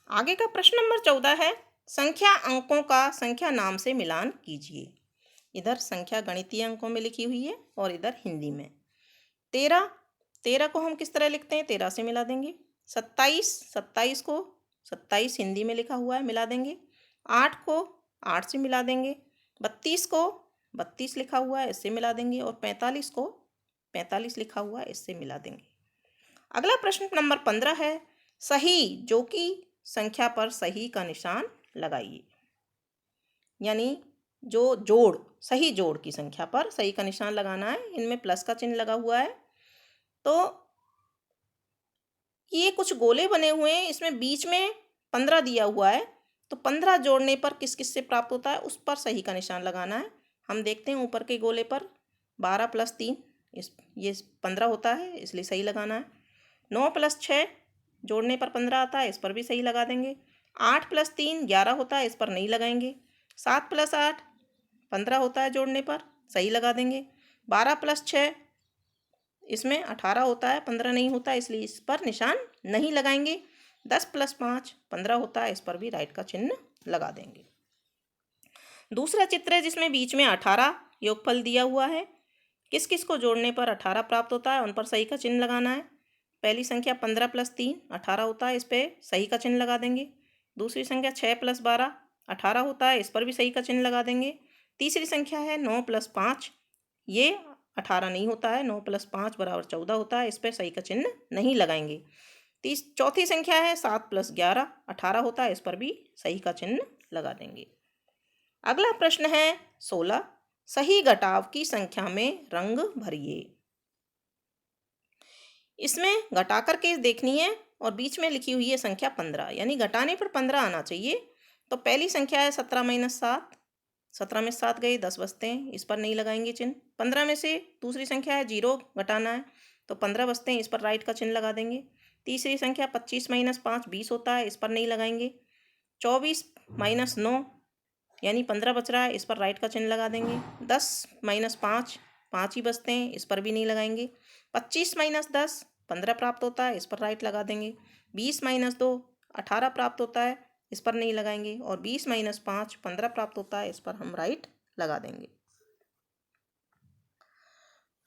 आगे का प्रश्न नंबर 14 है, संख्या अंकों का संख्या नाम से मिलान कीजिए। इधर संख्या गणितीय अंकों में लिखी हुई है और इधर हिंदी में। 13 13 को हम किस तरह लिखते हैं, 13 से मिला देंगे। 27 27 को 27 हिंदी में लिखा हुआ है, मिला देंगे। 8 को 8 से मिला देंगे। 32 को 32 लिखा हुआ है, इससे मिला देंगे। और 45 को 45 लिखा हुआ है, इससे मिला देंगे। अगला प्रश्न नंबर 15 है, सही जो कि संख्या पर सही का निशान लगाइए। यानी जो जोड़, सही जोड़ की संख्या पर सही का निशान लगाना है। इनमें प्लस का चिन्ह लगा हुआ है। तो ये कुछ गोले बने हुए हैं, इसमें बीच में 15 दिया हुआ है। तो 15 जोड़ने पर किस किस से प्राप्त होता है, उस पर सही का निशान लगाना है। हम देखते हैं ऊपर के गोले पर 12 + 3 ये 15 होता है, इसलिए सही लगाना है। 9 + 6 जोड़ने पर 15 आता है, इस पर भी सही लगा देंगे। 8 + 3 11 होता है, इस पर नहीं लगाएंगे। 7 + 8 15 होता है, जोड़ने पर सही लगा देंगे। 12 + 6 इसमें 18 होता है, 15 नहीं होता, इसलिए इस पर निशान नहीं लगाएंगे। 10 + 5 15 होता है, इस पर भी राइट का चिन्ह लगा देंगे। दूसरा चित्र है जिसमें बीच में 18 योगफल दिया हुआ है। किस किस को जोड़ने पर 18 प्राप्त होता है, उन पर सही का चिन्ह लगाना है। पहली संख्या 15 + 3 18 होता है, इस पर सही का चिन्ह लगा देंगे। दूसरी संख्या 6 + 12 18 होता है, इस पर भी सही का चिन्ह लगा देंगे। तीसरी संख्या है 9 + 5, ये 18 नहीं होता है, 9 + 5 = 14 होता है, इस पर सही का चिन्ह नहीं लगाएंगे। चौथी संख्या है 7 + 11 18 होता है, इस पर भी सही का चिन्ह लगा देंगे। अगला प्रश्न है 16, सही घटाव की संख्या में रंग भरिए। इसमें घटा करके देखनी है और बीच में लिखी हुई है संख्या 15, यानी घटाने पर 15 आना चाहिए। तो पहली संख्या है 17 - 7, 17 में 7 गए, 10 बचते हैं, इस पर नहीं लगाएंगे चिन्ह। 15 में से दूसरी संख्या है 0 घटाना है, तो 15 बचते हैं, इस पर राइट का चिन्ह लगा देंगे। तीसरी संख्या 25 - 5 20 होता है, इस पर नहीं लगाएंगे। 24 - 9 यानी 15 बच रहा है, इस पर राइट का चिन्ह लगा देंगे। 10 - 5 5 ही बचते हैं, इस पर भी नहीं लगाएंगे। 25 - 10 15 प्राप्त होता है, इस पर राइट लगा देंगे। 20 - 2 18 प्राप्त होता है, इस पर नहीं लगाएंगे। और 20 - 5 15 प्राप्त होता है, इस पर हम राइट लगा देंगे।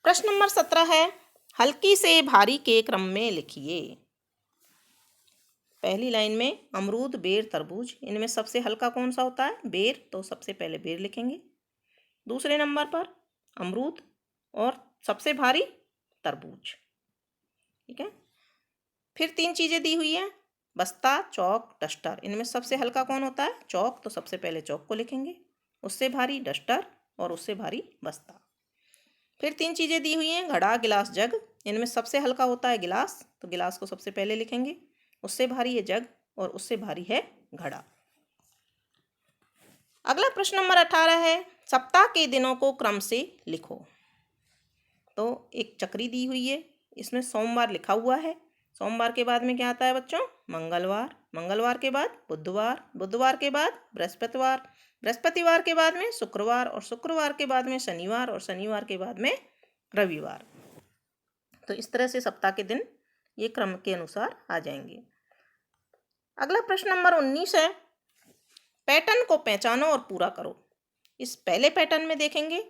प्रश्न नंबर 17 है, हल्की से भारी के क्रम में लिखिए। पहली लाइन में अमरूद, बेर, तरबूज, इनमें सबसे हल्का कौन सा होता है, बेर, तो सबसे पहले बेर लिखेंगे। दूसरे नंबर पर अमरूद और सबसे भारी तरबूज। ठीक है। फिर 3 चीज़ें दी हुई हैं, बस्ता, चौक, डस्टर, इनमें सबसे हल्का कौन होता है, चौक, तो सबसे पहले चौक को लिखेंगे। उससे भारी डस्टर और उससे भारी बस्ता। फिर 3 चीज़ें दी हुई हैं, घड़ा, गिलास, जग, इनमें सबसे हल्का होता है गिलास, तो गिलास को सबसे पहले लिखेंगे। उससे भारी है जग और उससे भारी है घड़ा। अगला प्रश्न नंबर 18 है, सप्ताह के दिनों को क्रम से लिखो। तो एक चक्री दी हुई है, इसमें सोमवार लिखा हुआ है। सोमवार के बाद में क्या आता है बच्चों, मंगलवार, मंगलवार के बाद बुधवार, बुधवार के बाद बृहस्पतिवार, बृहस्पतिवार के बाद में शुक्रवार, और शुक्रवार के बाद में शनिवार, और शनिवार के बाद में रविवार। तो इस तरह से सप्ताह के दिन ये क्रम के अनुसार आ जाएंगे। अगला प्रश्न नंबर 19 है, पैटर्न को पहचानो और पूरा करो। इस पहले पैटर्न में देखेंगे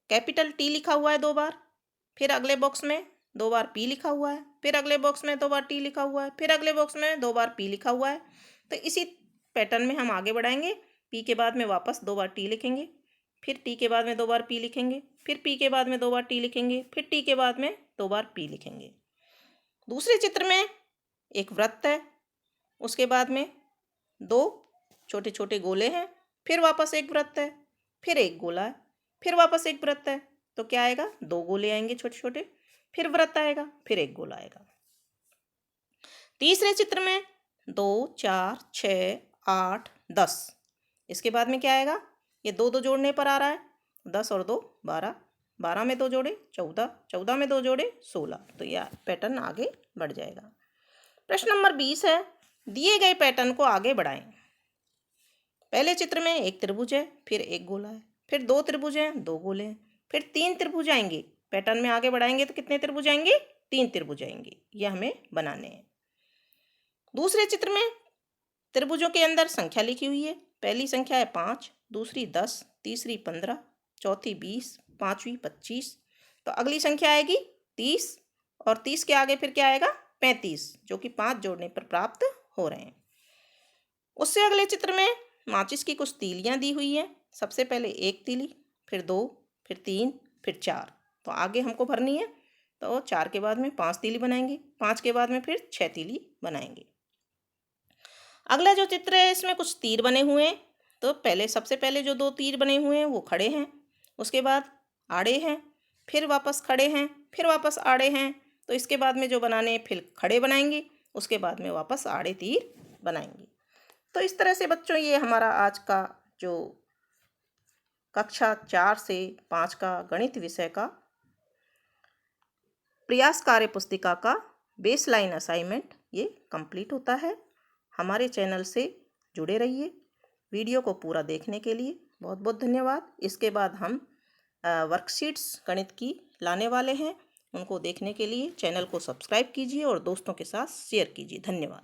कैपिटल टी लिखा हुआ है 2 बार, फिर अगले बॉक्स में 2 बार पी लिखा हुआ है, फिर अगले बॉक्स में 2 बार टी लिखा हुआ है, फिर अगले बॉक्स में 2 बार पी लिखा हुआ है। तो इसी पैटर्न में हम आगे बढ़ाएंगे। पी के बाद में वापस 2 बार टी लिखेंगे, फिर टी के बाद में 2 बार पी लिखेंगे, फिर पी के बाद में 2 बार टी लिखेंगे, फिर टी के बाद में 2 बार पी लिखेंगे। दूसरे चित्र में एक वृत्त है, उसके बाद में 2 छोटे छोटे गोले हैं, फिर वापस एक वृत्त है, फिर एक गोला है, फिर वापस एक वृत्त है। तो क्या आएगा, 2 गोले आएंगे छोटे छोटे, फिर वृत्त आएगा, फिर एक गोला आएगा। तीसरे चित्र में 2 4 6 8 10, इसके बाद में क्या आएगा, ये 2 2 जोड़ने पर आ रहा है, 10 और 2 12, 12 में 2 जोड़े 14, 14 में 2 जोड़े 16। तो यह पैटर्न आगे बढ़ जाएगा। प्रश्न नंबर 20 है, दिए गए पैटर्न को आगे बढ़ाएं। पहले चित्र में एक त्रिभुज है, फिर एक गोला है, फिर 2 त्रिभुज हैं, 2 गोले हैं, फिर 3 त्रिभुज आएंगे। पैटर्न में आगे बढ़ाएंगे तो कितने त्रिभुज आएंगे, 3 त्रिभुज आएंगे, ये हमें बनाने हैं। दूसरे चित्र में त्रिभुजों के अंदर संख्या लिखी हुई है। पहली संख्या है 5, दूसरी 10, तीसरी 15, चौथी 20, पांचवी 25। तो अगली संख्या आएगी 30 और 30 के आगे फिर क्या आएगा 35, जो कि 5 जोड़ने पर प्राप्त हो रहे हैं। उससे अगले चित्र में माचिस की कुछ तीलियां दी हुई हैं। सबसे पहले 1 तीली, फिर 2, फिर 3, फिर 4। तो आगे हमको भरनी है, तो 4 के बाद में 5 तीली बनाएंगे, 5 के बाद में फिर 6 तीली बनाएंगे। अगला जो चित्र है इसमें कुछ तीर बने हुए हैं। तो सबसे पहले जो 2 तीर बने हुए हैं वो खड़े हैं, उसके बाद आड़े हैं, फिर वापस खड़े हैं, फिर वापस आड़े हैं। तो इसके बाद में जो बनाने हैं फिर खड़े बनाएंगे, उसके बाद में वापस आड़े तीर बनाएंगे। तो इस तरह से बच्चों ये हमारा आज का जो कक्षा 4 से 5 का गणित विषय का प्रयास कार्य पुस्तिका का बेसलाइन असाइनमेंट ये कंप्लीट होता है। हमारे चैनल से जुड़े रहिए। वीडियो को पूरा देखने के लिए बहुत बहुत धन्यवाद। इसके बाद हम वर्कशीट्स गणित की लाने वाले हैं, उनको देखने के लिए चैनल को सब्सक्राइब कीजिए और दोस्तों के साथ शेयर कीजिए। धन्यवाद।